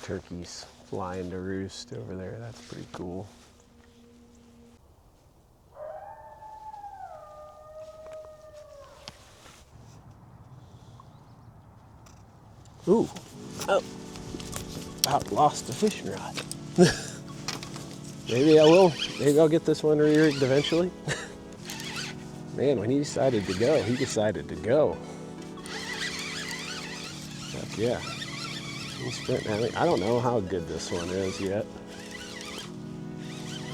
turkeys flying to roost over there. That's pretty cool. Ooh, oh, about lost the fishing rod. Maybe I will. Maybe I'll get this one re-rigged eventually. Man, when he decided to go, he decided to go. Heck yeah. He's spent, I don't know how good this one is yet.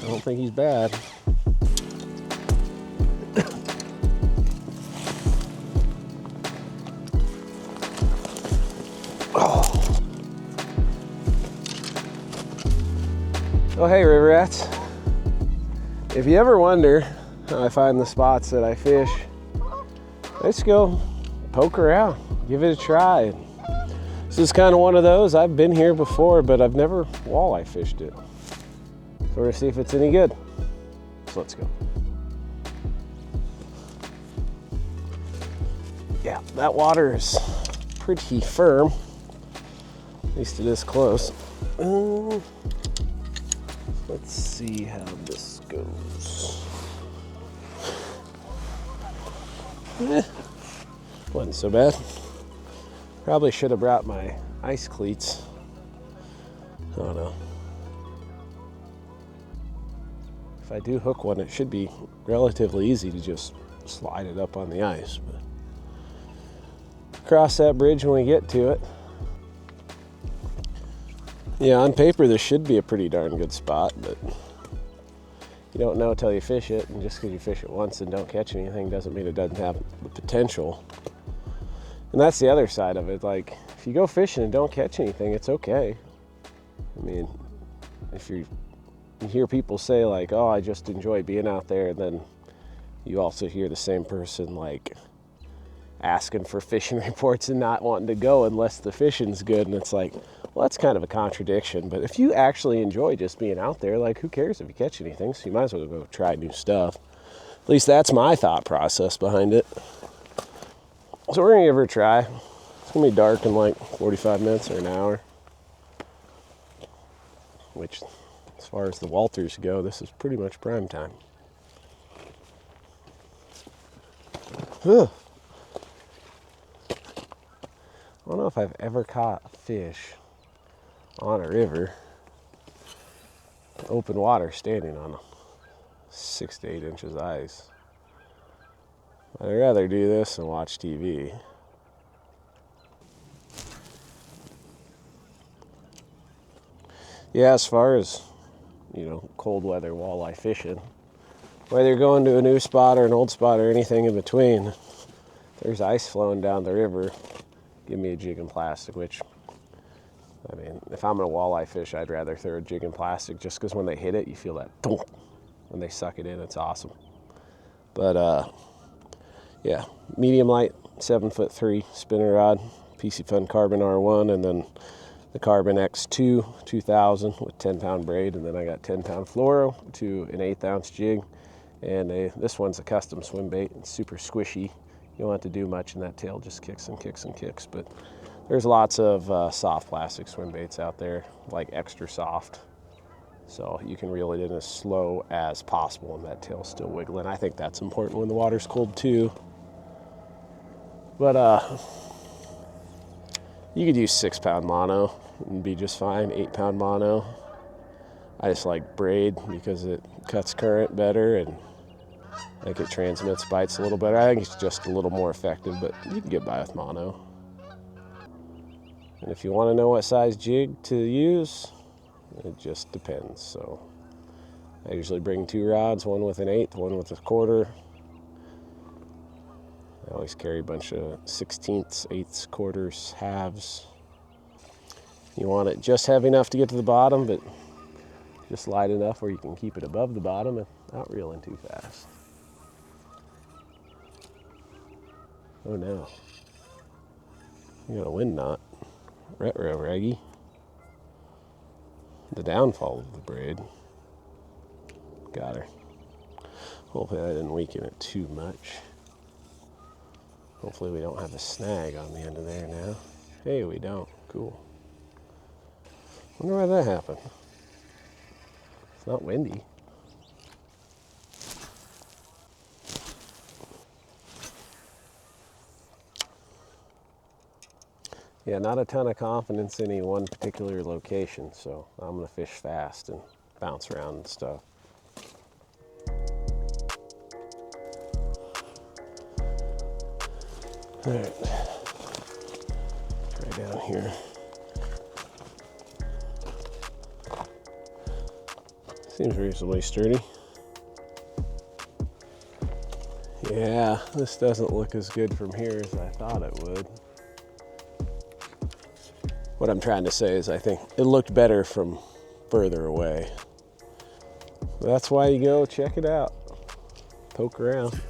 I don't think he's bad. Oh, hey, river rats. If you ever wonder how I find the spots that I fish, let's go poke around, give it a try. This is kind of one of those. I've been here before, but I've never walleye fished it. So we're gonna see if it's any good. So let's go. Yeah, that water is pretty firm. At least it is close. Let's see how this goes. Wasn't so bad. Probably should have brought my ice cleats. I don't know. If I do hook one, it should be relatively easy to just slide it up on the ice. But cross that bridge when we get to it. Yeah, on paper this should be a pretty darn good spot, but you don't know until you fish it, and just because you fish it once and don't catch anything doesn't mean it doesn't have the potential. And that's the other side of it. Like, if you go fishing and don't catch anything, it's okay. I mean, if you hear people say like, oh, I just enjoy being out there, and then you also hear the same person like asking for fishing reports and not wanting to go unless the fishing's good, and it's like, well, that's kind of a contradiction. But if you actually enjoy just being out there, like, who cares if you catch anything? So you might as well go try new stuff. At least that's my thought process behind it. So we're gonna give her a try. It's gonna be dark in like 45 minutes or an hour, which, as far as the Walters go, this is pretty much prime time. Ugh. I don't know if I've ever caught a fish on a river, open water, standing on 6 to 8 inches of ice. I'd rather do this than watch TV. Yeah, as far as, cold weather walleye fishing, whether you're going to a new spot or an old spot or anything in between, there's ice flowing down the river. Give me a jig and plastic, which, I mean, if I'm gonna walleye fish, I'd rather throw a jig and plastic, just because when they hit it, you feel that thump. When they suck it in, it's awesome. But yeah, medium light, 7'3" spinner rod, PC Fun Carbon R1, and then the Carbon X2 2000 with 10-pound braid, and then I got 10-pound fluoro to an 1/8 ounce jig, and this one's a custom swim bait. It's super squishy. You don't have to do much, and that tail just kicks and kicks and kicks. But there's lots of soft plastic swim baits out there, like extra soft, so you can reel it in as slow as possible, and that tail's still wiggling. I think that's important when the water's cold too. But you could use 6-pound mono and be just fine. 8-pound mono. I just like braid because it cuts current better, and I think it transmits bites a little better. I think it's just a little more effective, but you can get by with mono. And if you want to know what size jig to use, it just depends. So I usually bring 2 rods, one with an 1/8, one with a 1/4. I always carry a bunch of 16ths, 8ths, quarters, halves. You want it just heavy enough to get to the bottom, but just light enough where you can keep it above the bottom and not reeling too fast. Oh no. You got a wind knot. Retro raggy. The downfall of the braid. Got her. Hopefully I didn't weaken it too much. Hopefully we don't have a snag on the end of there now. Hey, we don't. Cool. Wonder why that happened. It's not windy. Yeah, not a ton of confidence in any one particular location, so I'm gonna fish fast and bounce around and stuff. All right, try down here. Seems reasonably sturdy. Yeah, this doesn't look as good from here as I thought it would. What I'm trying to say is I think it looked better from further away. That's why you go check it out. Poke around.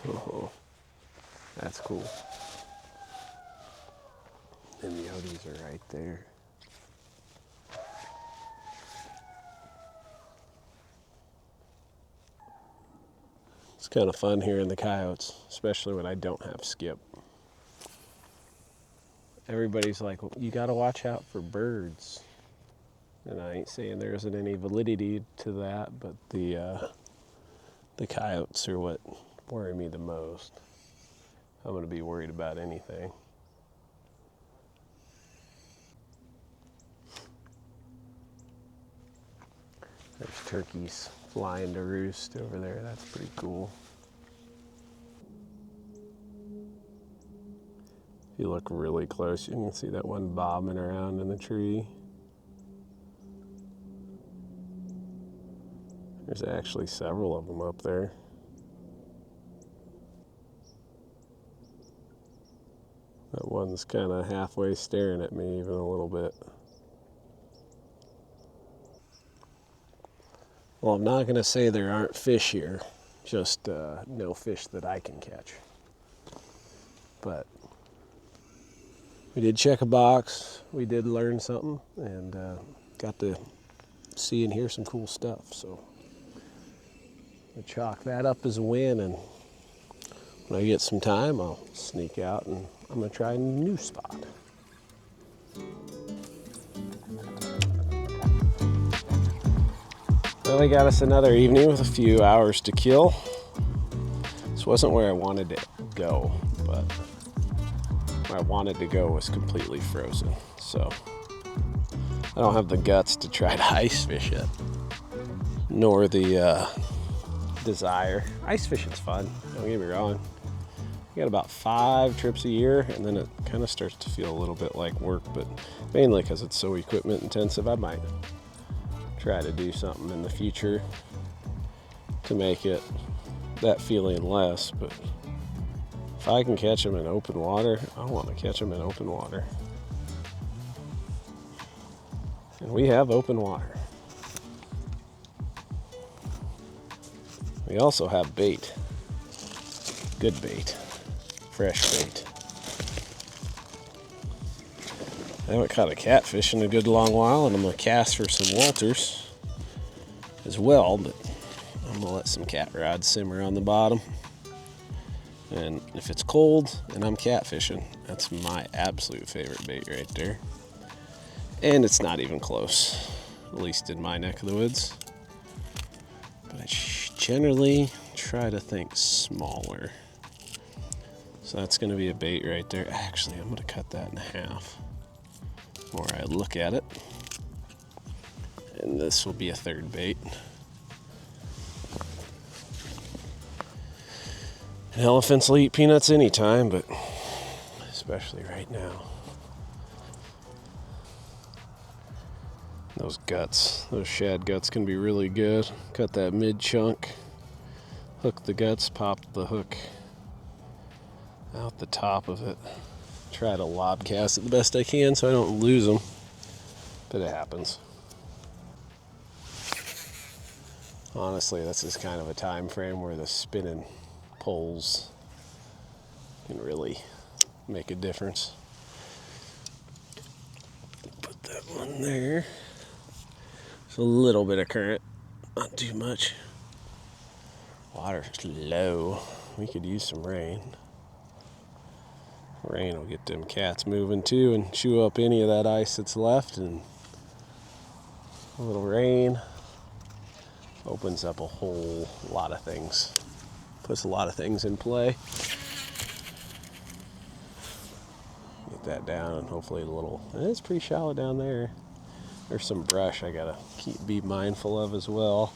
Oh, that's cool. And the Oddies are right there. It's kind of fun hearing the coyotes, especially when I don't have skip. Everybody's like, well, you gotta watch out for birds. And I ain't saying there isn't any validity to that, but the coyotes are what worry me the most. I'm gonna be worried about anything. There's turkeys flying to roost over there. That's pretty cool. If you look really close, you can see that one bobbing around in the tree. There's actually several of them up there. That one's kind of halfway staring at me even a little bit. Well, I'm not going to say there aren't fish here, just no fish that I can catch. But we did check a box, we did learn something, and got to see and hear some cool stuff. So I chalk that up as a win, and when I get some time, I'll sneak out and I'm going to try a new spot. Well, they got us another evening with a few hours to kill. This wasn't where I wanted to go, but where I wanted to go was completely frozen. So I don't have the guts to try to ice fish it, nor the desire. Ice fishing's fun, don't get me wrong. You got about 5 trips a year, and then it kind of starts to feel a little bit like work, but mainly because it's so equipment intensive. I might try to do something in the future to make it that feeling less, but if I can catch them in open water, I want to catch them in open water. And we have open water. We also have bait. Good bait. Fresh bait. I haven't caught a catfish in a good long while, and I'm going to cast for some Walters as well, but I'm going to let some cat rods simmer on the bottom. And if it's cold and I'm catfishing, that's my absolute favorite bait right there. And it's not even close, at least in my neck of the woods. But I generally try to think smaller. So that's going to be a bait right there. Actually, I'm going to cut that in half. The more I look at it. And this will be a third bait. And elephants will eat peanuts anytime, but especially right now. Those guts, those shad guts can be really good. Cut that mid chunk, hook the guts, pop the hook out the top of it. Try to lob cast it the best I can so I don't lose them, but it happens. Honestly, this is kind of a time frame where the spinning poles can really make a difference. And there's a little bit of current, not too much. Water's low. We could use some rain. Rain will get them cats moving too and chew up any of that ice that's left, and a little rain opens up a whole lot of things. Puts a lot of things in play. Get that down, and hopefully it's pretty shallow down there. There's some brush I gotta be mindful of as well.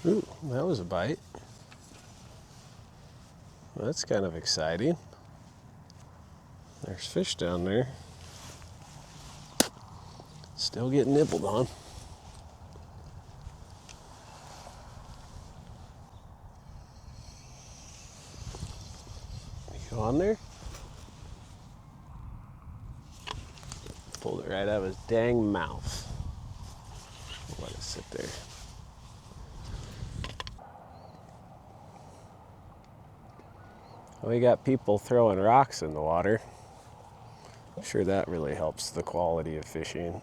Ooh, that was a bite. Well, that's kind of exciting. There's fish down there. Still getting nibbled on. You go on there? Pulled it right out of his dang mouth. Let it sit there. We got people throwing rocks in the water. I'm sure that really helps the quality of fishing.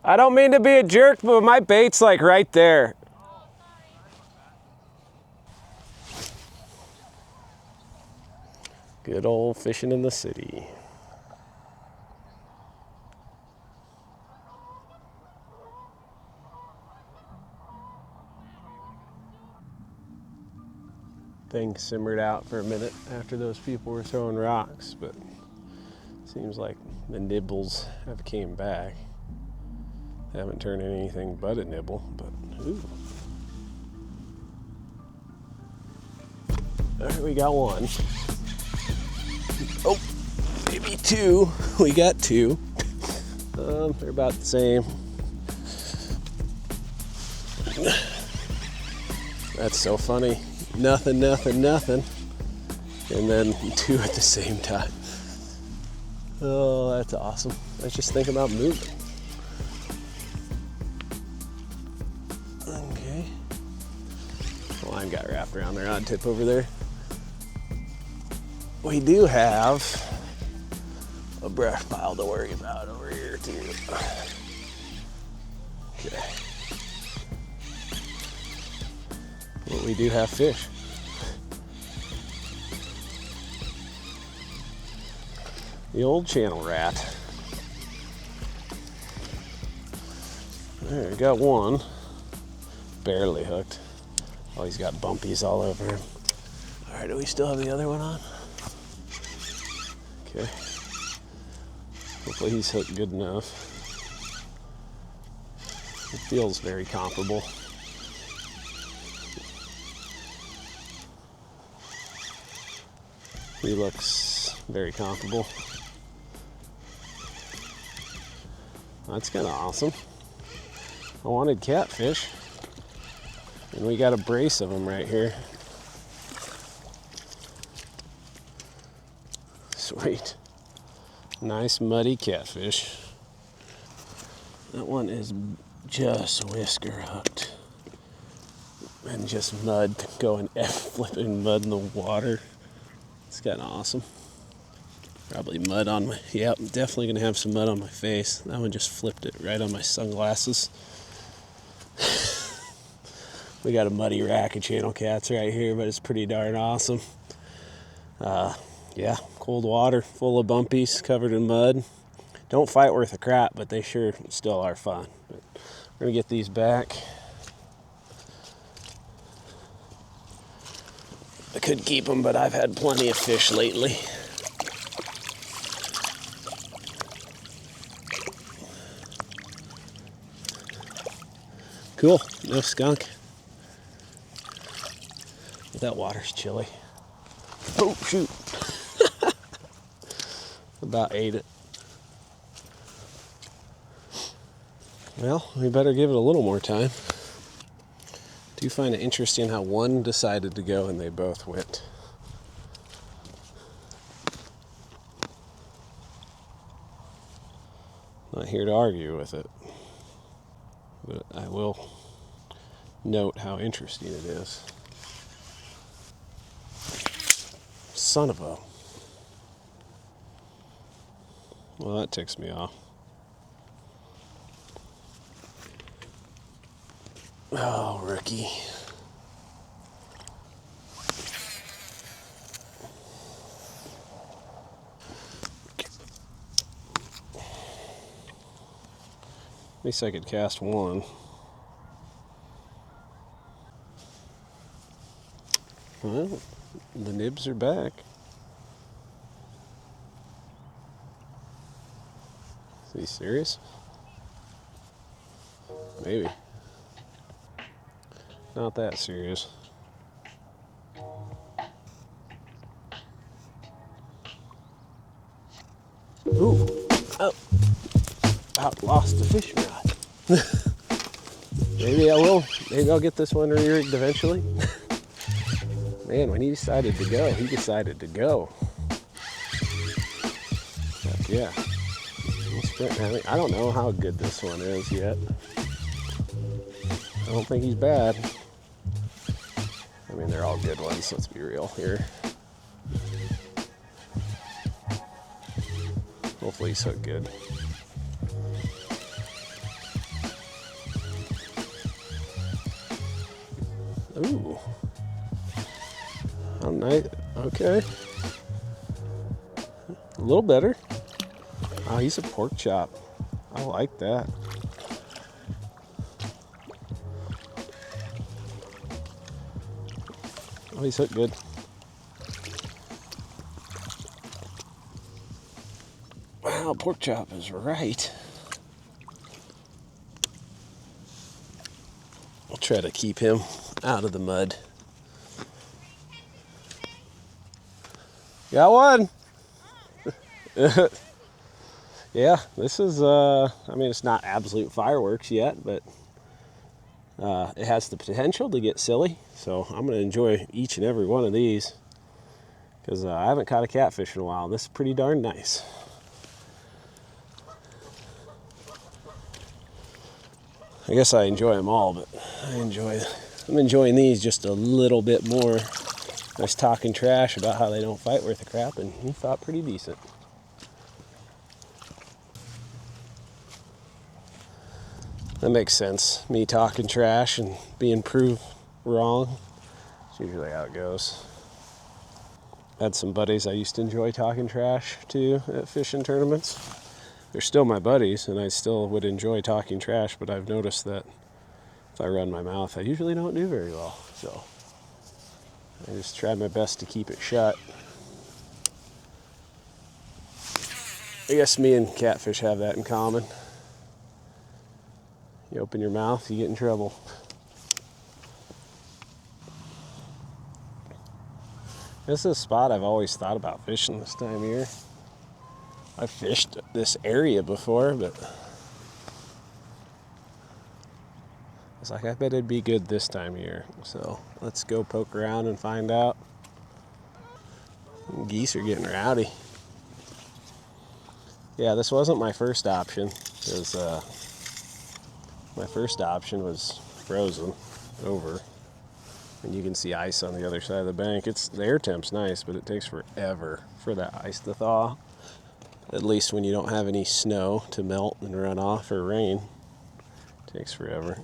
I don't mean to be a jerk, but my bait's like right there. Good old fishing in the city. Thing simmered out for a minute after those people were throwing rocks, but it seems like the nibbles have came back. They haven't turned into anything but a nibble, but ooh. All right, we got one. Oh, maybe two. We got two. They're about the same. That's so funny. Nothing, nothing, nothing. And then two at the same time. Oh, that's awesome. Let's just think about moving. Okay. Line got wrapped around their odd tip over there. We do have a brush pile to worry about over here too. Okay. But we do have fish. The old channel rat. There, got one. Barely hooked. Oh, he's got bumpies all over him. All right, do we still have the other one on? Okay. Hopefully he's hooked good enough. It feels very comparable. He looks very comparable. That's kind of awesome. I wanted catfish, and we got a brace of them right here. Sweet. Nice muddy catfish. That one is just whisker hooked. And just mud going flipping mud in the water. It's kind of awesome. Probably mud on my, yep, definitely gonna have some mud on my face. That one just flipped it right on my sunglasses. We got a muddy rack of channel cats right here, but it's pretty darn awesome. Yeah, cold water, full of bumpies, covered in mud. Don't fight worth a crap, but they sure still are fun. But we're gonna get these back. I could keep them, but I've had plenty of fish lately. Cool, no skunk. But that water's chilly. Oh, shoot. About ate it. Well, we better give it a little more time. Do find it interesting how one decided to go and they both went. Not here to argue with it, but I will note how interesting it is. Son of a... Well, that ticks me off. Oh, rookie. At least I could cast one. Well, the nibs are back. Is he serious? Maybe. Not that serious. Ooh. Oh. About lost the fishing rod. Maybe I will. Maybe I'll get this one re-rigged eventually. Man, when he decided to go, he decided to go. Heck yeah. I don't know how good this one is yet. I don't think he's bad. I mean, they're all good ones, let's be real here. Hopefully he's hooked good. Ooh. How nice. Okay. A little better. Oh, he's a pork chop. I like that. Oh, he's hooked good. Wow, pork chop is right. I'll try to keep him out of the mud. Got one. Yeah, this is, I mean, it's not absolute fireworks yet, but it has the potential to get silly. So I'm going to enjoy each and every one of these because I haven't caught a catfish in a while. This is pretty darn nice. I guess I enjoy them all, but I'm enjoying these just a little bit more. I was talking trash about how they don't fight worth a crap, and he fought pretty decent. That makes sense. Me talking trash and being proved wrong. It's usually how it goes. I had some buddies I used to enjoy talking trash to at fishing tournaments. They're still my buddies, and I still would enjoy talking trash, but I've noticed that if I run my mouth, I usually don't do very well. So I just try my best to keep it shut. I guess me and catfish have that in common. You open your mouth, you get in trouble. This is a spot I've always thought about fishing this time of year. I've fished this area before, but I was like, I bet it'd be good this time of year. So let's go poke around and find out. Geese are getting rowdy. Yeah, this wasn't my first option. It was, my first option was frozen over. And you can see ice on the other side of the bank. The air temp's nice, but it takes forever for that ice to thaw. At least when you don't have any snow to melt and run off or rain. It takes forever.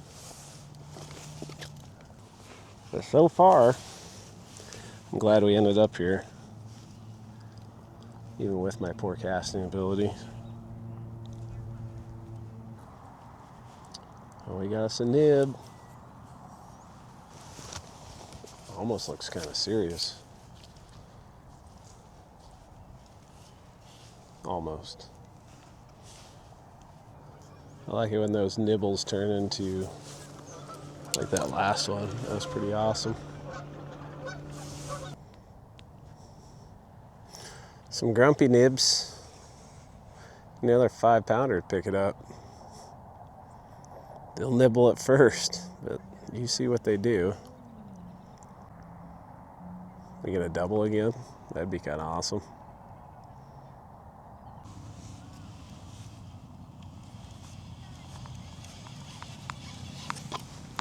But so far, I'm glad we ended up here. Even with my poor casting ability. Oh, we got us a nib. Almost looks kind of serious. Almost. I like it when those nibbles turn into like that last one. That was pretty awesome. Some grumpy nibs. Another 5-pounder to pick it up. They'll nibble at first, but you see what they do. We get a double again. That'd be kind of awesome.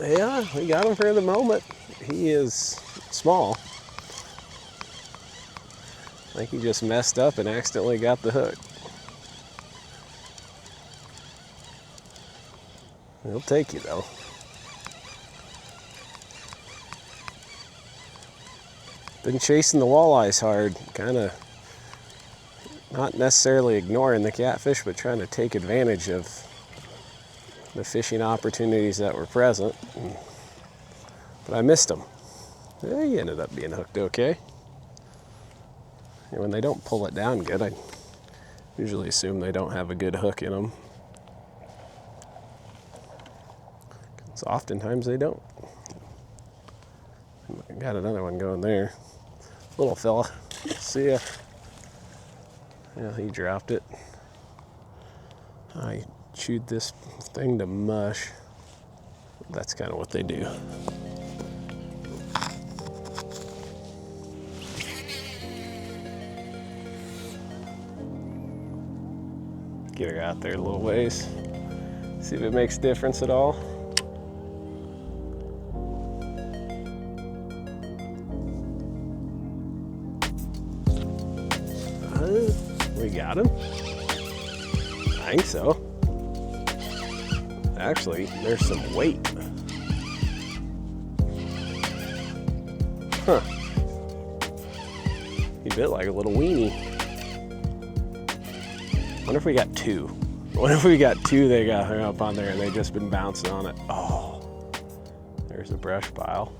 Yeah, we got him for the moment. He is small. I think he just messed up and accidentally got the hook. He'll take you though. Been chasing the walleyes hard, kind of not necessarily ignoring the catfish, but trying to take advantage of the fishing opportunities that were present. But I missed him. He ended up being hooked okay. And when they don't pull it down good, I usually assume they don't have a good hook in them. So oftentimes they don't. I got another one going there. Little fella. See ya. Yeah, he dropped it. I chewed this thing to mush. That's kind of what they do. Get her out there a little ways. See if it makes a difference at all. We got him. I think so. Actually, there's some weight. Huh. He bit like a little weenie. Wonder if we got two. What if we got two they got hung up on there and they just been bouncing on it? Oh, there's a brush pile.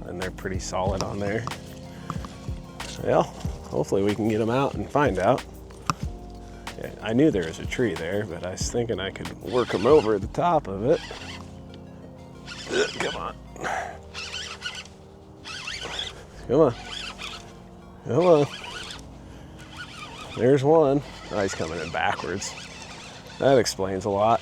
And they're pretty solid on there. Well, hopefully we can get them out and find out. Yeah, I knew there was a tree there, but I was thinking I could work them over the top of it. Come on. Come on. Come on. There's one. Oh, he's coming in backwards. That explains a lot.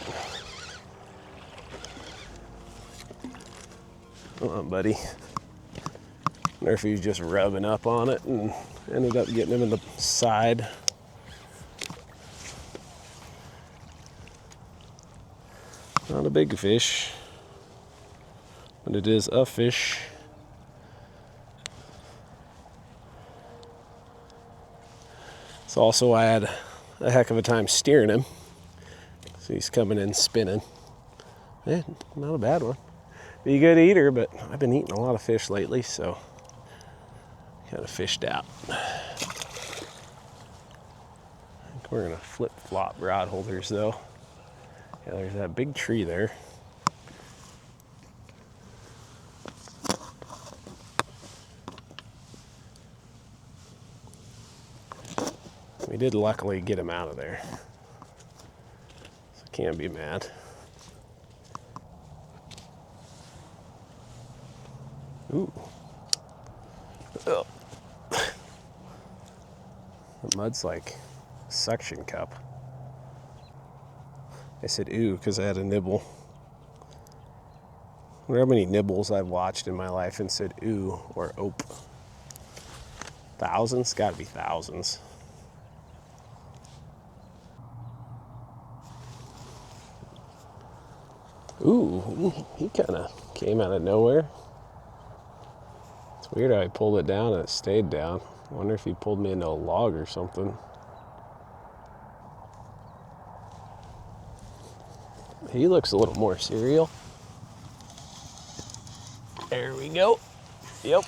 Come on, buddy. I wonder if he was just rubbing up on it and ended up getting him in the side. Not a big fish, but it is a fish. It's also, I had a heck of a time steering him. So he's coming in spinning. Yeah, not a bad one. Be a good eater, but I've been eating a lot of fish lately, so kind of fished out. I think we're gonna flip-flop rod holders though. Yeah, there's that big tree there. We did luckily get him out of there, so can't be mad. Ooh. Oh. The mud's like a suction cup. I said ooh because I had a nibble. I wonder how many nibbles I've watched in my life and said ooh or ope. Thousands? Gotta be thousands. Ooh, he kind of came out of nowhere. It's weird how I pulled it down and it stayed down. I wonder if he pulled me into a log or something. He looks a little more cereal. There we go. Yep.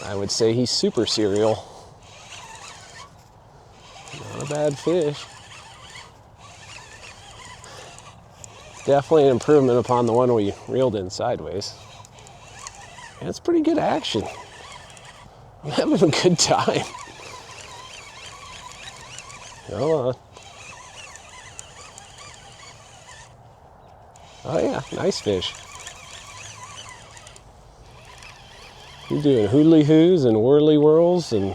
I would say he's super cereal. Not a bad fish. Definitely an improvement upon the one we reeled in sideways. And it's pretty good action. I'm having a good time. Come on. Oh yeah, nice fish. You're doing hooly hoos and whirly whirls and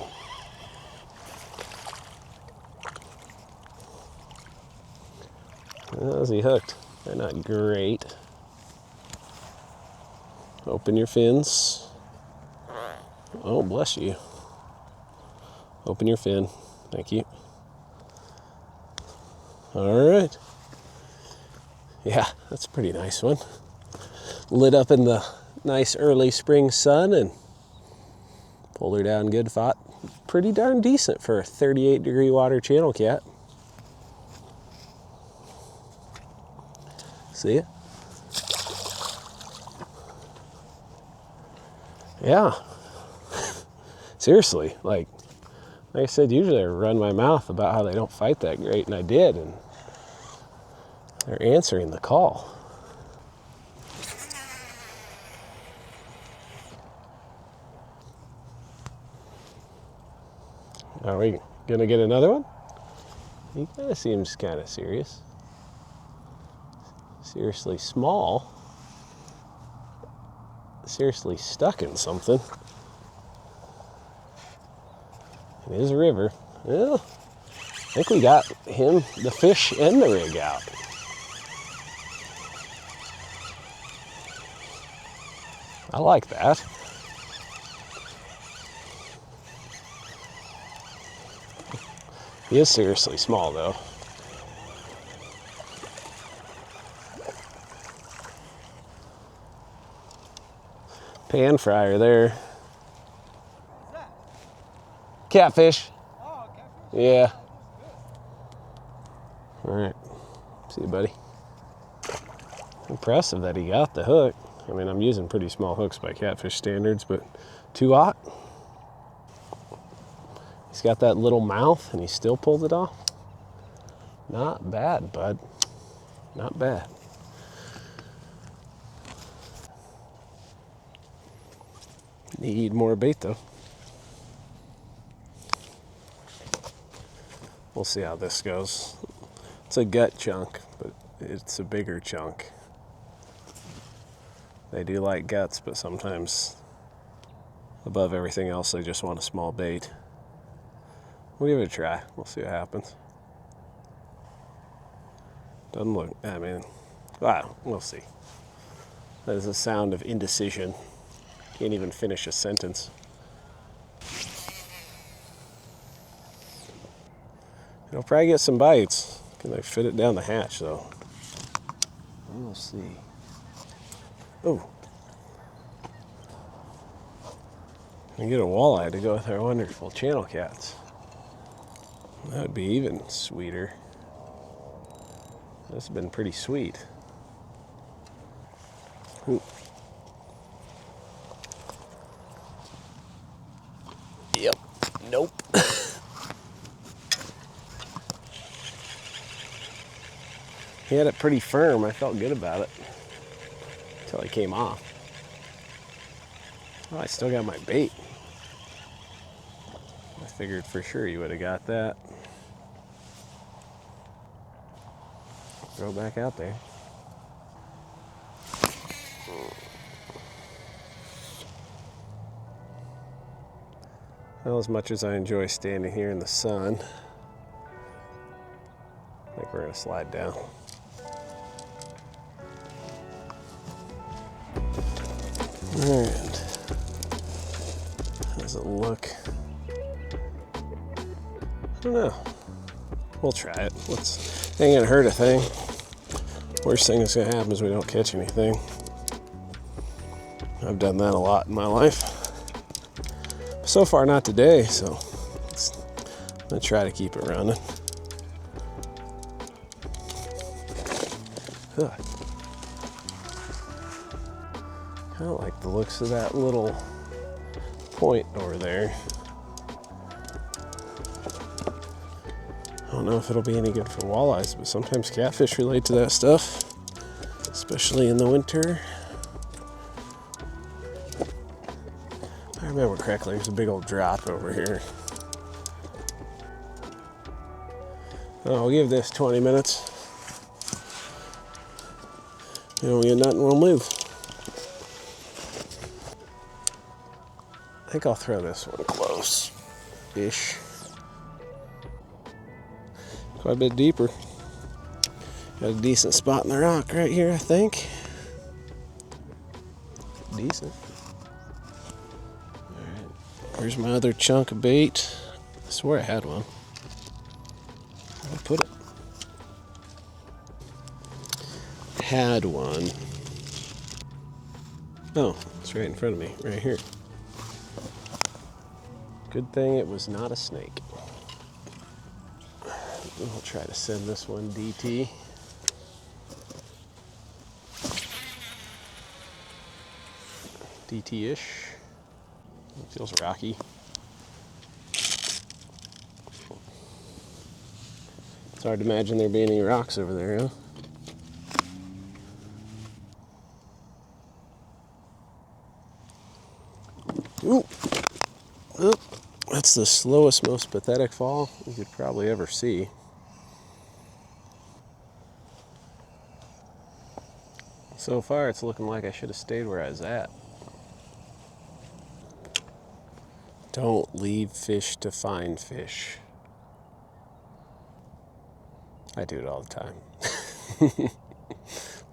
how's he hooked? They're not great. Open your fins. Oh, bless you. Open your fin. Thank you. All right. Yeah, that's a pretty nice one. Lit up in the nice early spring sun and pulled her down good. Fought pretty darn decent for a 38-degree water channel cat. See ya? Yeah. Seriously, like I said, usually I run my mouth about how they don't fight that great, and I did, and they're answering the call. Are we gonna get another one? He kind of seems kind of serious. Seriously small. Seriously stuck in something. It is a river. Well, I think we got him, the fish, and the rig out. I like that. He is seriously small, though. Pan fryer there. What's that? Catfish. Oh, catfish? Yeah. All right. See you, buddy. Impressive that he got the hook. I mean, I'm using pretty small hooks by catfish standards, but 2/0. He's got that little mouth and he still pulls it off. Not bad, bud. Not bad. Need more bait, though. We'll see how this goes. It's a gut chunk, but it's a bigger chunk. They do like guts, but sometimes above everything else, they just want a small bait. We'll give it a try. We'll see what happens. Doesn't look, I mean, wow, we'll see. That is a sound of indecision. Can't even finish a sentence. It'll probably get some bites. Can they fit it down the hatch, though? We'll see. Oh. And get a walleye to go with our wonderful channel cats. That would be even sweeter. This has been pretty sweet. Ooh. Yep. Nope. He had it pretty firm. I felt good about it until he came off. Oh, I still got my bait. I figured for sure you would have got that. Throw back out there. Well, as much as I enjoy standing here in the sun, I think we're going to slide down. Alright. How does it look? I don't know. We'll try it. Ain't gonna hurt a thing. Worst thing that's gonna happen is we don't catch anything. I've done that a lot in my life. So far, not today, so I'm gonna try to keep it running. Huh. Kind of like the looks of that little point over there. I don't know if it'll be any good for walleyes, but sometimes catfish relate to that stuff, especially in the winter. If I remember correctly, there's a big old drop over here. Oh, I'll give this 20 minutes. You know, we get nothing, we'll move. I think I'll throw this one close-ish. Quite a bit deeper. Got a decent spot in the rock right here, I think. Decent. Alright, here's my other chunk of bait. I swear I had one. I'll put it. had one. Oh, it's right in front of me, right here. Good thing it was not a snake. I'll try to send this one DT. DT-ish. It feels rocky. It's hard to imagine there being any rocks over there, huh? Ooh. Oop. That's the slowest, most pathetic fall you could probably ever see. So far, it's looking like I should have stayed where I was at. Don't leave fish to find fish. I do it all the time.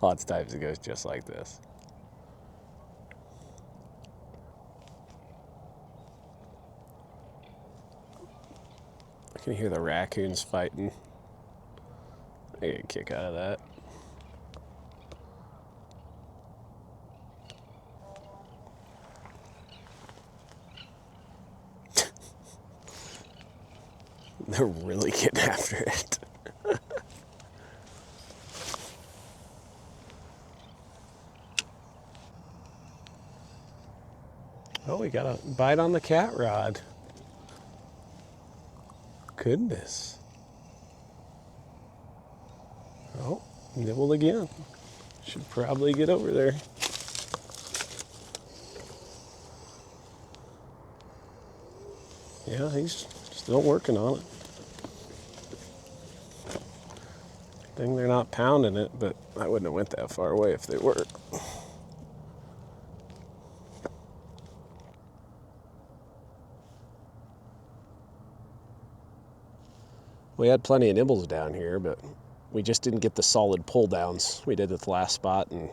Lots of times it goes just like this. I can hear the raccoons fighting. I get a kick out of that. They're really getting after it. Oh, we got a bite on the cat rod. Goodness. Oh, nibbled again. Should probably get over there. Yeah, he's still working on it. Thing they're not pounding it, but I wouldn't have went that far away if they were. We had plenty of nibbles down here, but we just didn't get the solid pull downs we did at the last spot. And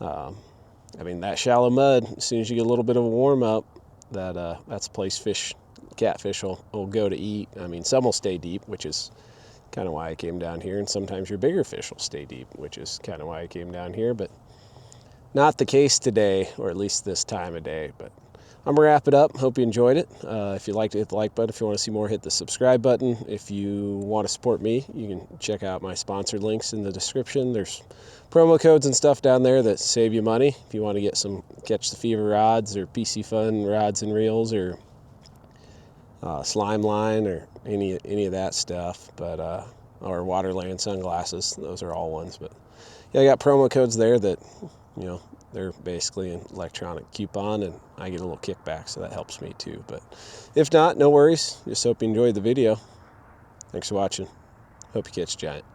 I mean, that shallow mud, as soon as you get a little bit of a warm up, that's a place catfish will go to eat. I mean, some will stay deep, which is kind of why I came down here, and sometimes your bigger fish will stay deep, which is kind of why I came down here, but not the case today, or at least this time of day. But I'm gonna wrap it up. Hope you enjoyed it. If you liked it, hit the like button. If you want to see more, hit the subscribe button. If you want to support me, you can check out my sponsored links in the description. There's promo codes and stuff down there that save you money if you want to get some Catch the Fever rods or PC Fun rods and reels or slime line or any of that stuff, but or Waterland sunglasses. Those are all ones. But yeah, I got promo codes there that, you know, they're basically an electronic coupon, and I get a little kickback, so that helps me too. But if not, no worries. Just hope you enjoyed the video. Thanks for watching. Hope you catch a giant.